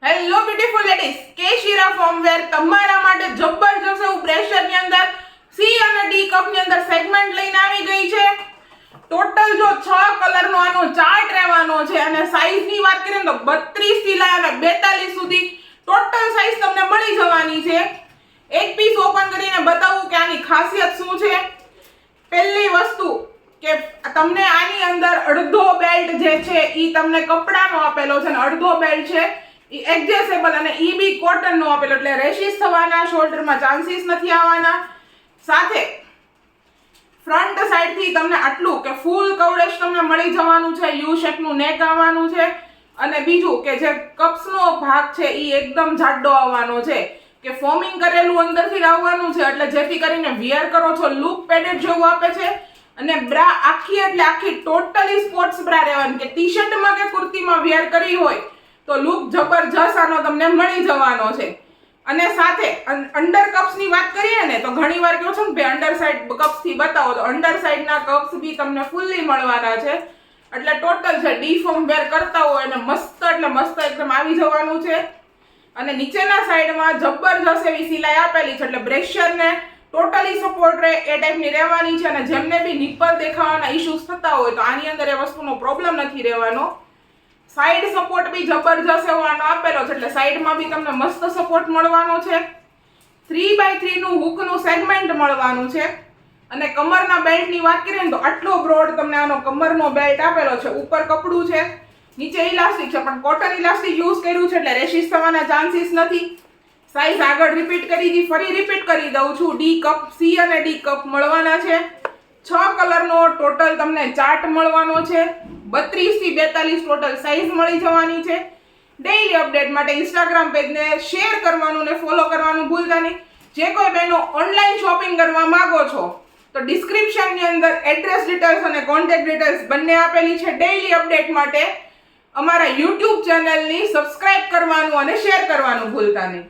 Hello beautiful ladies, કે શીરા ફોર્મવેર તમારા માટે જબરજસ્ત એવું પ્રેશર ની અંદર સી અને ડી કપ ની અંદર સેગમેન્ટ લઈને આવી ગઈ છે. ટોટલ જો 6 કલર નો આનો ચાર્ટ રહેવાનો છે અને સાઈઝ ની વાત કરીએ તો 32 થી લઈને 42 સુધી ટોટલ સાઈઝ તમને મળી જવાની છે. એક પીસ ઓપન કરીને બતાવું કે આની ખાસિયત શું છે. પહેલી વસ્તુ કે તમને આની અંદર અડધો બેલ્ટ જે છે ઈ તમને કપડાનો આપેલો છે અને અડધો બેલ્ટ છે ઈ એડજસ્ટેબલ અને ઈ બી કોટન નો આપેલો, એટલે રેશિસ થવાના શોલ્ડરમાં ચાન્સીસ નથી આવવાના. સાથે ફ્રન્ટ સાઈડ થી તમને આટલું કે ફૂલ કવરેજ તમને મળી જવાનું છે. યુ શેપ નું નેક આવવાનું છે અને બીજું કે જે કપ્સ નો ભાગ છે ઈ એકદમ જાડો આવવાનો છે કે ફોમિંગ કરેલું અંદરથી આવવાનું છે, એટલે જેથી કરીને વિયર કરો છો લુક પેડેડ જેવું આપે છે. અને બ્રા આખી એટલે આખી ટોટલી સ્પોર્ટ્સ બ્રા રહેવાની કે ટી શર્ટમાં કે કુર્તીમાં વિયર કરી હોય તો લુક જબરજસ્ત આનો તમને મળી જવાનો છે. અને સાથે અંડર કપ્સ ની વાત કરીએ ને તો ઘણીવાર કહો છો ને ભાઈ અંડર સાઈડ કપ્સ થી બતાવો, તો અંડર સાઈડ ના કપ્સ બી તમને ફૂલ્લી મળવાના છે. એટલે ટોટલ છે ડી ફોર્મ વેર કરતા હોય અને મસ્ત એટલે મસ્ત એકદમ આવી જવાનું છે. અને નીચેના સાઈડમાં જબરજસ્ત એવી સિલાઈ આપેલી છે, એટલે બ્રેશર ને ટોટલી સપોર્ટ રહે એ ટાઈપની રહેવાની છે. અને જેમને બી નિપ્પલ દેખાવાના ઇશ્યુઝ થતા હોય તો આની અંદર એ વસ્તુનો પ્રોબ્લેમ નથી રહેવાનો. સાઈડ સપોર્ટ બી જબરજસ્ત એવો આનો આપેલો છે, એટલે સાઈડમાં બી તમને મસ્ત સપોર્ટ મળવાનો છે. 3x3 નું હુક નું સેગમેન્ટ મળવાનું છે. અને કમરના બેલ્ટ ની વાત કરીએ ને તો આટલો બ્રોડ તમને આનો કમરનો બેલ્ટ આપેલો છે. ઉપર કપડું છે, નીચે ઇલાસ્ટિક છે, પણ કોટન ઇલાસ્ટિક યુઝ કર્યું છે એટલે રેશિસ થવાના ચાન્સીસ નથી. સાઈઝ આગળ રિપીટ કરી દી, ફરી રિપીટ કરી દઉં છું. ડી કપ, સી અને ડી કપ મળવાના છે. 6 કલરનો ટોટલ તમને ચાર્ટ મળવાનો છે. 32 થી 42 ટોટલ સાઈઝ મળી જવાની છે. ડેઈલી અપડેટ માટે ઇન્સ્ટાગ્રામ પેજને શેર કરવાનું ને ફોલો કરવાનું ભૂલતા નહીં. જે કોઈ બહેનો ઓનલાઈન શોપિંગ કરવા માંગો છો તો ડિસ્ક્રિપ્શનની અંદર એડ્રેસ ડિટેલ્સ અને કોન્ટેક્ટ ડિટેલ્સ બંને આપેલી છે. ડેઈલી અપડેટ માટે અમારા યુટ્યુબ ચેનલની સબસ્ક્રાઇબ કરવાનું અને શેર કરવાનું ભૂલતા નહીં.